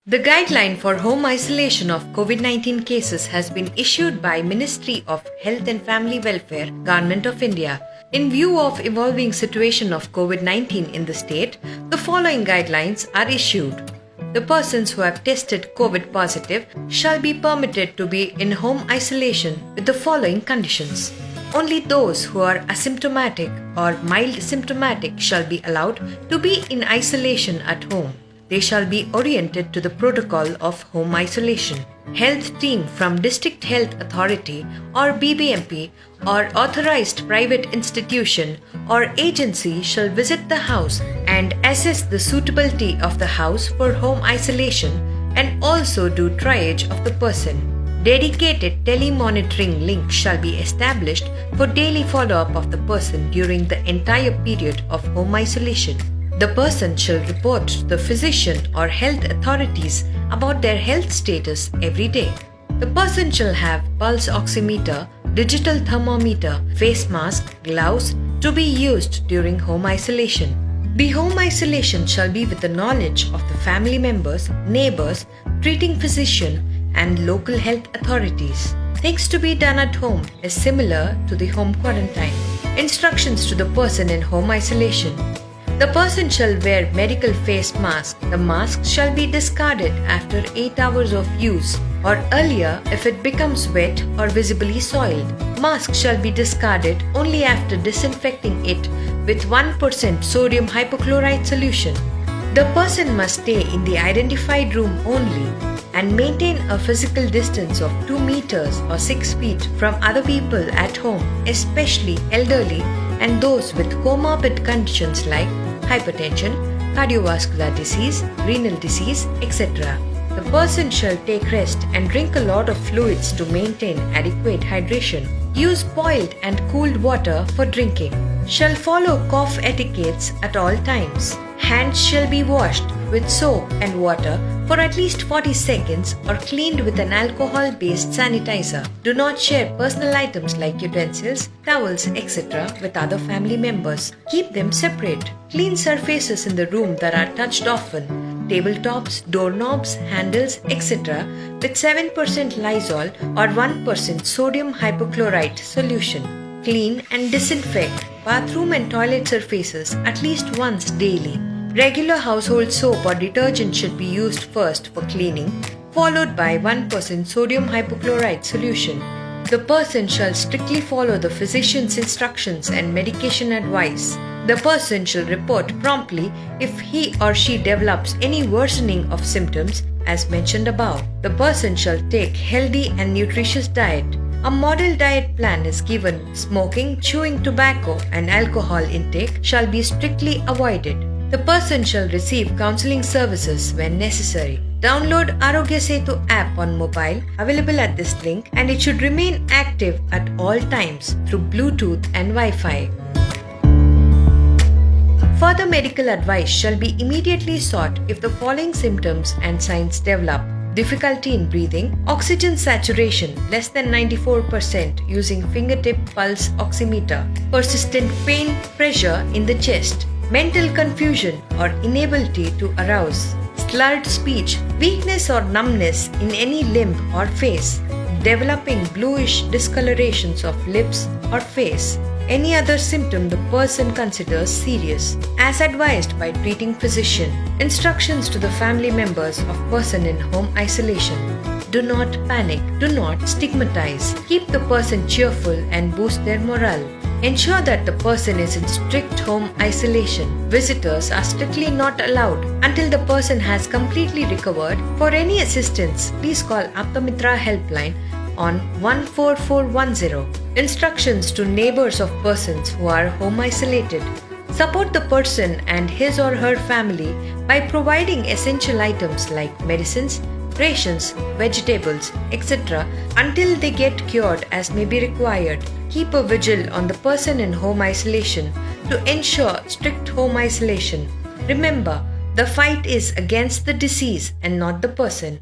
The guideline for home isolation of COVID-19 cases has been issued by Ministry of Health and Family Welfare, Government of India. In view of evolving situation of COVID-19 in the state, the following guidelines are issued. The persons who have tested COVID positive shall be permitted to be in home isolation with the following conditions. Only those who are asymptomatic or mild symptomatic shall be allowed to be in isolation at home. They shall be oriented to the protocol of home isolation. Health team from District Health Authority or BBMP or authorized private institution or agency shall visit the house and assess the suitability of the house for home isolation and also do triage of the person. Dedicated telemonitoring link shall be established for daily follow-up of the person during the entire period of home isolation. The person shall report to the physician or health authorities about their health status every day. The person shall have pulse oximeter, digital thermometer, face mask, gloves to be used during home isolation. The home isolation shall be with the knowledge of the family members, neighbors, treating physician, and local health authorities. Things to be done at home is similar to the home quarantine. Instructions to the person in home isolation. The person shall wear medical face mask. The mask shall be discarded after 8 hours of use or earlier if it becomes wet or visibly soiled. Mask shall be discarded only after disinfecting it with 1% sodium hypochlorite solution. The person must stay in the identified room only and maintain a physical distance of 2 meters or 6 feet from other people at home, especially elderly and those with comorbid conditions like hypertension, cardiovascular disease, renal disease, etc. The person shall take rest and drink a lot of fluids to maintain adequate hydration. Use boiled and cooled water for drinking. Shall follow cough etiquettes at all times. Hands shall be washed with soap and water for at least 40 seconds or cleaned with an alcohol-based sanitizer. Do not share personal items like utensils, towels, etc. with other family members. Keep them separate. Clean surfaces in the room that are touched often. Tabletops, doorknobs, handles, etc. with 7% Lysol or 1% sodium hypochlorite solution. Clean and disinfect bathroom and toilet surfaces at least once daily. Regular household soap or detergent should be used first for cleaning, followed by 1% sodium hypochlorite solution. The person shall strictly follow the physician's instructions and medication advice. The person shall report promptly if he or she develops any worsening of symptoms as mentioned above. The person shall take healthy and nutritious diet. A model diet plan is given. Smoking, chewing tobacco and alcohol intake shall be strictly avoided. The person shall receive counseling services when necessary. Download Arogya Setu app on mobile available at this link and it should remain active at all times through Bluetooth and Wi-Fi. Further medical advice shall be immediately sought if the following symptoms and signs develop. Difficulty in breathing, oxygen saturation less than 94% using fingertip pulse oximeter, persistent pain, pressure in the chest, mental confusion or inability to arouse, slurred speech, weakness or numbness in any limb or face, developing bluish discolorations of lips or face. Any other symptom the person considers serious, as advised by treating physician. Instructions to the family members of person in home isolation. Do not panic. Do not stigmatize. Keep the person cheerful and boost their morale. Ensure that the person is in strict home isolation. Visitors are strictly not allowed until the person has completely recovered. For any assistance, please call Aptamitra helpline on 14410. Instructions to neighbors of persons who are home isolated. Support the person and his or her family by providing essential items like medicines, rations, vegetables, etc. until they get cured as may be required. Keep a vigil on the person in home isolation to ensure strict home isolation. Remember, the fight is against the disease and not the person.